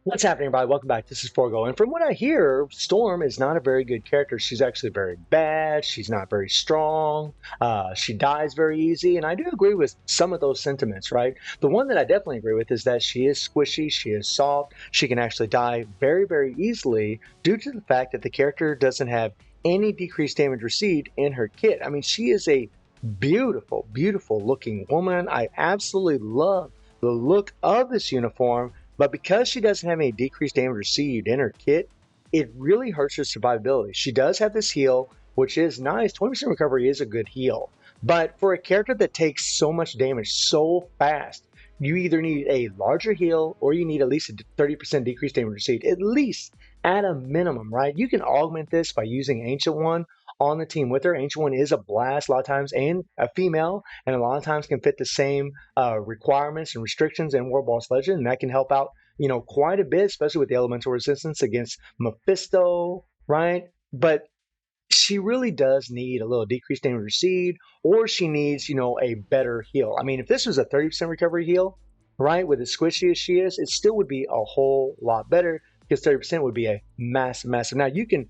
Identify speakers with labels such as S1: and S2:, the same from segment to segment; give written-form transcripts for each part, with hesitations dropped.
S1: What's happening, everybody? Welcome back. This is Forgo. And from what I hear, Storm is not a very good character. She's actually very bad. She's not very strong. She dies very easy. And I do agree with some of those sentiments, right? The one that I definitely agree with is that she is squishy. She is soft. She can actually die very, very easily due to the fact that the character doesn't have any decreased damage received in her kit. I mean, she is a beautiful, beautiful looking woman. I absolutely love the look of this uniform, but because she doesn't have any decreased damage received in her kit, it really hurts her survivability. She does have this heal, which is nice. 20% recovery is a good heal. But for a character that takes so much damage so fast, you either need a larger heal or you need at least a 30% decreased damage received, at least at a minimum, right? You can augment this by using Ancient One on the team with her. Ancient One is a blast a lot of times and a female, and a lot of times can fit the same requirements and restrictions in War Boss Legend, and that can help out quite a bit, especially with the elemental resistance against Mephisto, right? But she really does need a little decreased damage received, or she needs, a better heal. I mean, if this was a 30% recovery heal, right, with as squishy as she is, it still would be a whole lot better because 30% would be a massive, massive. Now, you can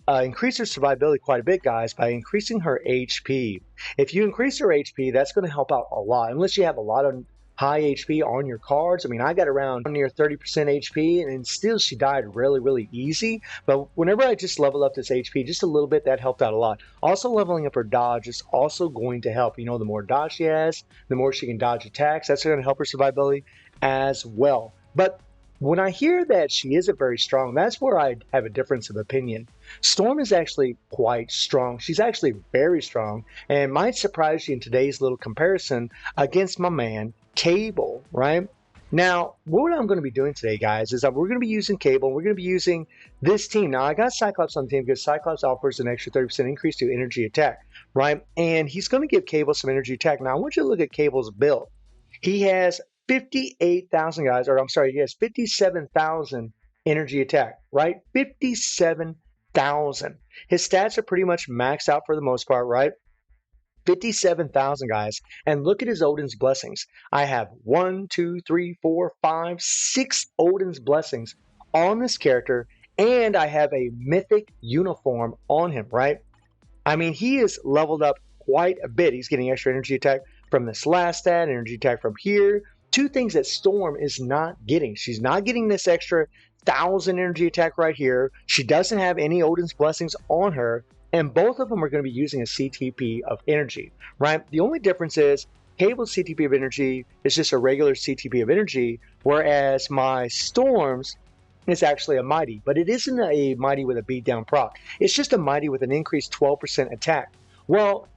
S1: increase her survivability quite a bit, guys, by increasing her HP. If you increase her HP, that's going to help out a lot, unless you have a lot of high HP on your cards. I mean, I got around near 30% HP, and still she died really, really easy. But whenever I just level up this HP just a little bit, that helped out a lot. Also, leveling up her dodge is also going to help. The more dodge she has, the more she can dodge attacks. That's going to help her survivability as well. But when I hear that she isn't very strong, that's where I have a difference of opinion. Storm is actually quite strong. She's actually very strong, and might surprise you in today's little comparison against my man Cable, right? Now, what I'm going to be doing today, guys, is that we're going to be using Cable. We're going to be using this team. Now, I got Cyclops on the team because Cyclops offers an extra 30% increase to energy attack, right? And he's going to give Cable some energy attack. Now, I want you to look at Cable's build. He has 58,000 guys, or I'm sorry, he has 57,000 energy attack, right? 57,000. His stats are pretty much maxed out for the most part, right? 57,000 guys. And look at his Odin's blessings. I have 1, 2, 3, 4, 5, 6 Odin's blessings on this character, and I have a mythic uniform on him, right? I mean, he is leveled up quite a bit. He's getting extra energy attack from this last stat, energy attack from here. Two things that Storm is not getting. She's not getting this extra 1,000 energy attack right here. She doesn't have any Odin's blessings on her, and both of them are going to be using a CTP of energy, right? The only difference is Cable's CTP of energy is just a regular CTP of energy, whereas my Storm's is actually a mighty, but it isn't a mighty with a beatdown proc. It's just a mighty with an increased 12% attack. Well,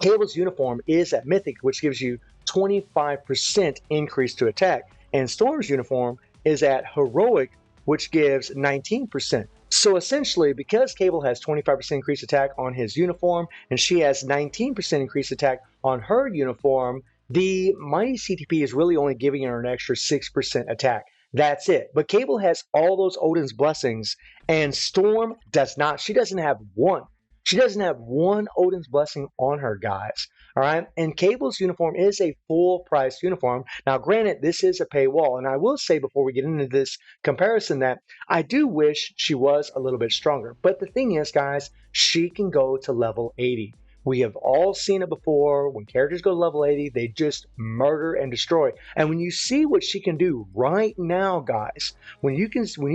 S1: Cable's uniform is at Mythic, which gives you 25% increase to attack, and Storm's uniform is at Heroic, which gives 19%. So essentially, because Cable has 25% increased attack on his uniform, and she has 19% increased attack on her uniform, the Mighty CTP is really only giving her an extra 6% attack. That's it. But Cable has all those Odin's blessings, and Storm does not. She doesn't have one. She doesn't have one Odin's blessing on her, guys. All right. And Cable's uniform is a full price uniform. Now, granted, this is a paywall. And I will say before we get into this comparison that I do wish she was a little bit stronger. But the thing is, guys, she can go to level 80. We have all seen it before. When characters go to level 80, they just murder and destroy. And when you see what she can do right now, guys, when you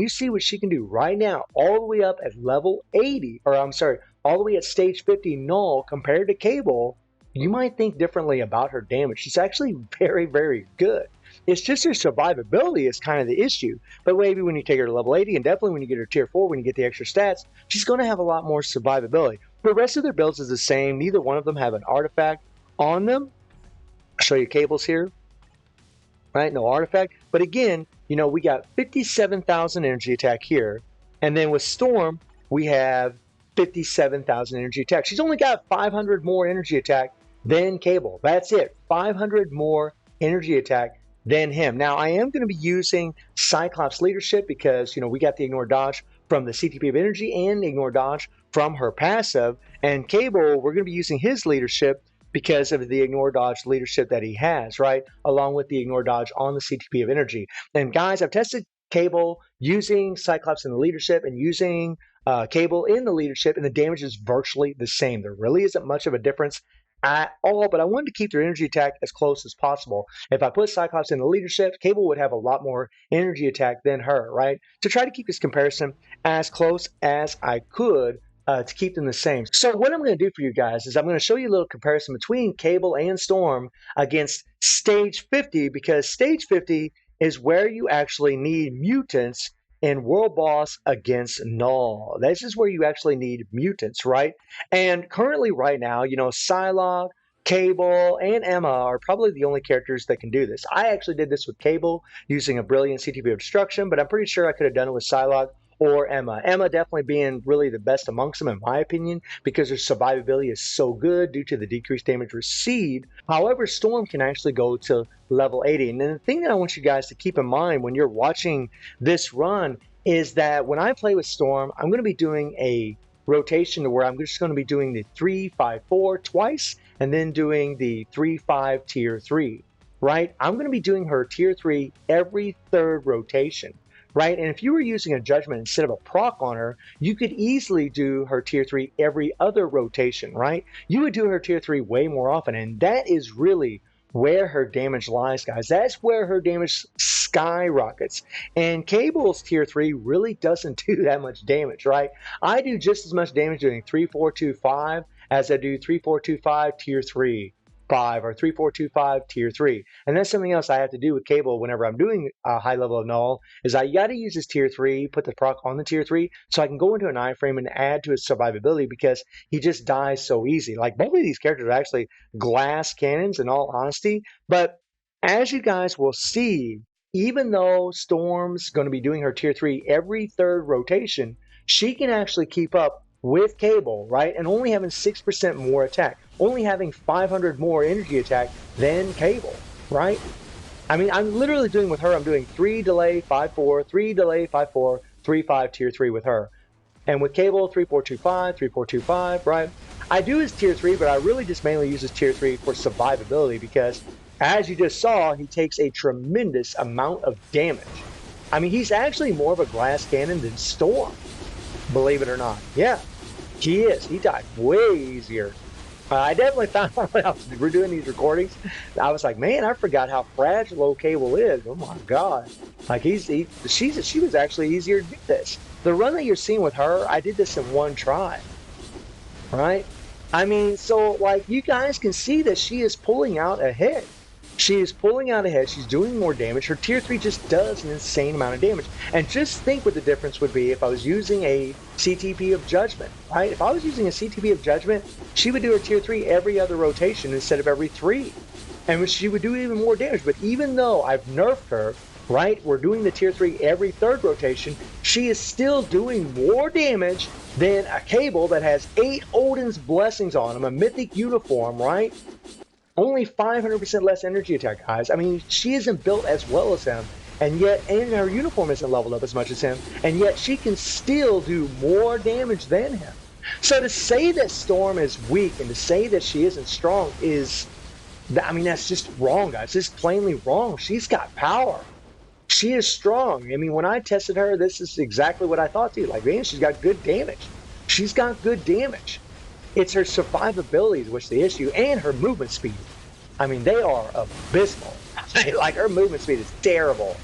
S1: see what she can do right now, all the way up at level 80, or I'm sorry, all the way at stage 50 null compared to Cable, you might think differently about her damage. She's actually very, very good. It's just her survivability is kind of the issue. But maybe when you take her to level 80, and definitely when you get her tier 4, when you get the extra stats, she's going to have a lot more survivability. The rest of their builds is the same. Neither one of them have an artifact on them. I'll show you Cables here. Right, no artifact. But again, we got 57,000 energy attack here. And then with Storm, we have 57,000 energy attack. She's only got 500 more energy attack than Cable. That's it. 500 more energy attack than him. Now, I am going to be using Cyclops leadership because, we got the ignore dodge from the CTP of energy and ignore dodge from her passive. And Cable, we're going to be using his leadership because of the ignore dodge leadership that he has, right? Along with the ignore dodge on the CTP of energy. And guys, I've tested Cable, using Cyclops in the leadership, and using Cable in the leadership, and the damage is virtually the same. There really isn't much of a difference at all, but I wanted to keep their energy attack as close as possible. If I put Cyclops in the leadership, Cable would have a lot more energy attack than her, right? To try to keep this comparison as close as I could, to keep them the same. So what I'm going to do for you guys is I'm going to show you a little comparison between Cable and Storm against Stage 50, because Stage 50 is where you actually need mutants in World Boss against Null. This is where you actually need mutants, right? And currently right now, Psylocke, Cable, and Emma are probably the only characters that can do this. I actually did this with Cable using a brilliant CTB of Destruction, but I'm pretty sure I could have done it with Psylocke or Emma. Emma definitely being really the best amongst them, in my opinion, because her survivability is so good due to the decreased damage received. However, Storm can actually go to level 80. And then the thing that I want you guys to keep in mind when you're watching this run is that when I play with Storm, I'm going to be doing a rotation to where I'm just going to be doing the 3-5-4 twice and then doing the 3-5 tier 3, right? I'm going to be doing her tier 3 every third rotation. Right? And if you were using a judgment instead of a proc on her, you could easily do her tier 3 every other rotation, right? You would do her tier 3 way more often, and that is really where her damage lies, guys. That's where her damage skyrockets. And Cable's tier 3 really doesn't do that much damage, right? I do just as much damage doing 3-4-2-5 as I do 3-4-2-5 tier 3. 5 or 3-4-2-5 tier 3, and that's something else I have to do with Cable whenever I'm doing a high level of Null, is I got to use his tier 3, put the proc on the tier 3 so I can go into an iframe and add to his survivability, because he just dies so easy. Like, both of these characters are actually glass cannons in all honesty, but as you guys will see, even though Storm's going to be doing her tier 3 every third rotation, she can actually keep up with Cable, right? And only having 6% more attack, only having 500 more energy attack than Cable, right? I mean, I'm literally doing with her, I'm doing 3 delay, 5-4, 3 delay, 5-4, 3-5 tier 3 with her. And with Cable, 3-4-2-5, 3-4-2-5, right? I do his tier 3, but I really just mainly use his tier 3 for survivability, because as you just saw, he takes a tremendous amount of damage. I mean, he's actually more of a glass cannon than Storm, believe it or not. Yeah, he is. He died way easier. I definitely found out when we're doing these recordings, I was like, man, I forgot how fragile Cable is. Oh my God. Like, she was actually easier to do this. The run that you're seeing with her, I did this in one try, right? I mean, so like, you guys can see that she is pulling out ahead. She is pulling out ahead. She's doing more damage. Her tier 3 just does an insane amount of damage. And just think what the difference would be if I was using a CTP of Judgment, right? If I was using a CTP of Judgment, she would do her tier 3 every other rotation instead of every 3. And she would do even more damage. But even though I've nerfed her, right, we're doing the tier 3 every third rotation, she is still doing more damage than a Cable that has 8 Odin's Blessings on him, a mythic uniform, right? Only 500% less energy attack, guys. I mean, she isn't built as well as him, and her uniform isn't leveled up as much as him, and yet she can still do more damage than him. So to say that Storm is weak and to say that she isn't strong is, I mean, that's just wrong, guys. It's plainly wrong. She's got power. She is strong. I mean, when I tested her, this is exactly what I thought too. Like, man, she's got good damage. She's got good damage. It's her survivability which is the issue, and her movement speed. I mean, they are abysmal. Like, her movement speed is terrible.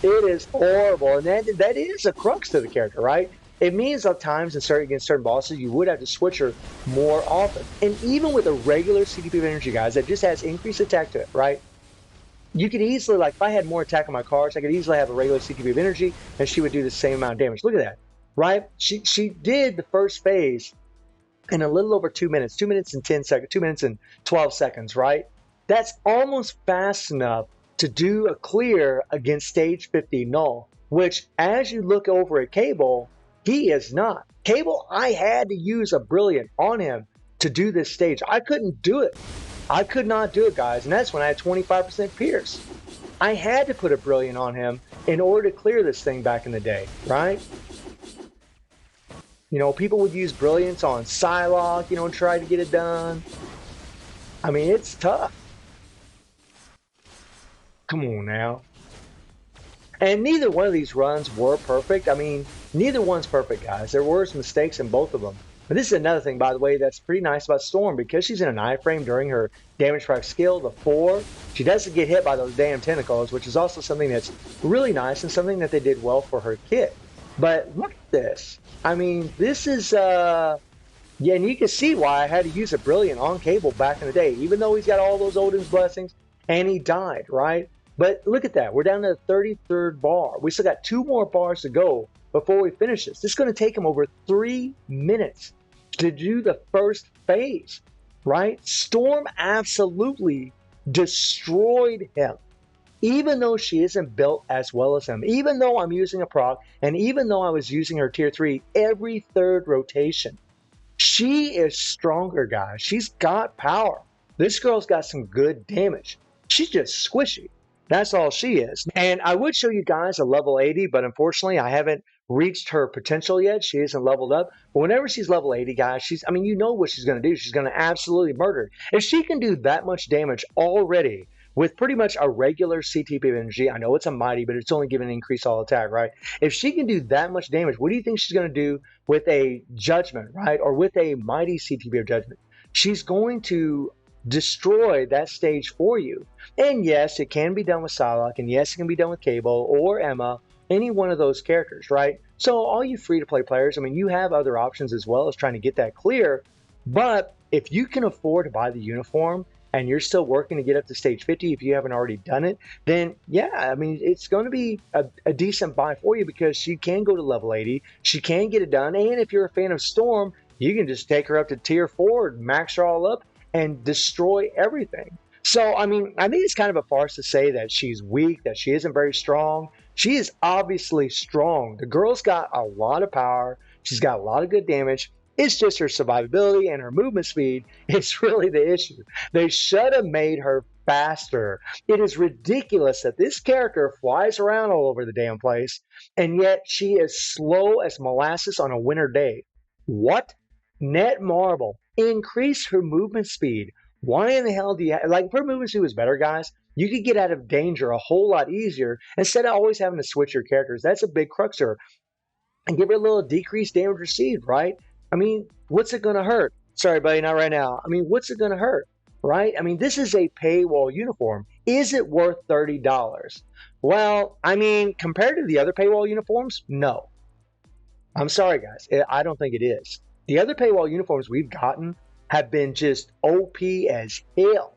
S1: It is horrible, and that is a crux to the character, right? It means at times against certain bosses, you would have to switch her more often. And even with a regular CTP of energy, guys, that just has increased attack to it, right? You could easily, like, if I had more attack on my cards, I could easily have a regular CTP of energy, and she would do the same amount of damage. Look at that, right? She did the first phase in a little over 2 minutes, 2 minutes and 10 seconds, 2 minutes and 12 seconds, right? That's almost fast enough to do a clear against stage 50 Null, which, as you look over at Cable, he is not. Cable, I had to use a Brilliant on him to do this stage. I couldn't do it. I could not do it, guys, and that's when I had 25% Pierce. I had to put a Brilliant on him in order to clear this thing back in the day, right? You know, people would use Brilliance on Psylocke, and try to get it done. I mean, it's tough. Come on now. And neither one of these runs were perfect. I mean, neither one's perfect, guys. There were some mistakes in both of them. But this is another thing, by the way, that's pretty nice about Storm. Because she's in an iframe during her damage track skill, the 4, she doesn't get hit by those damn tentacles, which is also something that's really nice and something that they did well for her kit. But look at this. I mean, this is, yeah, and you can see why I had to use a Brilliant on Cable back in the day, even though he's got all those Odin's blessings, and he died, right? But look at that. We're down to the 33rd bar. We still got 2 more bars to go before we finish this. This is going to take him over 3 minutes to do the first phase, right? Storm absolutely destroyed him. Even though she isn't built as well as him, even though I'm using a proc, and even though I was using her tier 3 every 3rd rotation, she is stronger, guys. She's got power. This girl's got some good damage. She's just squishy. That's all she is. And I would show you guys a level 80, but unfortunately I haven't reached her potential yet. She isn't leveled up. But whenever she's level 80, guys, I mean, you know what she's going to do. She's going to absolutely murder. If she can do that much damage already with pretty much a regular CTP of energy, I know it's a mighty, but it's only giving an increase all attack, right? If she can do that much damage, what do you think she's going to do with a judgment, right? Or with a mighty CTP of judgment? She's going to destroy that stage for you. And yes, it can be done with Psylocke, and yes, it can be done with Cable or Emma, any one of those characters, right? So all you free-to-play players, I mean, you have other options as well as trying to get that clear, but if you can afford to buy the uniform and you're still working to get up to stage 50 if you haven't already done it, then yeah, I mean, it's going to be a decent buy for you because she can go to level 80, she can get it done, and if you're a fan of Storm, you can just take her up to tier 4 and max her all up and destroy everything. So, I mean, I think it's kind of a farce to say that she's weak, that she isn't very strong. She is obviously strong. The girl's got a lot of power. She's got a lot of good damage. It's just her survivability and her movement speed is really the issue. They should have made her faster. It is ridiculous that this character flies around all over the damn place, and yet she is slow as molasses on a winter day. What? Net Marble, increase her movement speed. Why in the hell do you like, if her movement speed was better, guys, you could get out of danger a whole lot easier instead of always having to switch your characters. That's a big crux here. And give her a little decreased damage received, right? I mean, what's it going to hurt? Sorry, buddy, not right now. I mean, what's it going to hurt, right? I mean, this is a paywall uniform. Is it worth $30? Well, I mean, compared to the other paywall uniforms, no. I'm sorry, guys. I don't think it is. The other paywall uniforms we've gotten have been just OP as hell.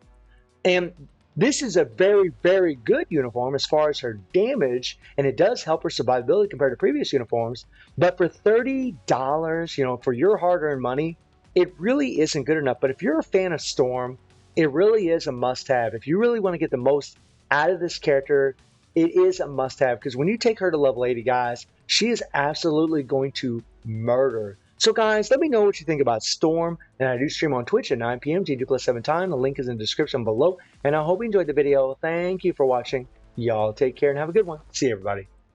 S1: And this is a very, very good uniform as far as her damage, and it does help her survivability compared to previous uniforms. But for $30, you know, for your hard-earned money, it really isn't good enough. But if you're a fan of Storm, it really is a must-have. If you really want to get the most out of this character, it is a must-have. Because when you take her to level 80, guys, she is absolutely going to murder. So guys, let me know what you think about Storm, and I do stream on Twitch at 9 p.m. G2+7 time. The link is in the description below, and I hope you enjoyed the video. Thank you for watching. Y'all take care and have a good one. See you, everybody.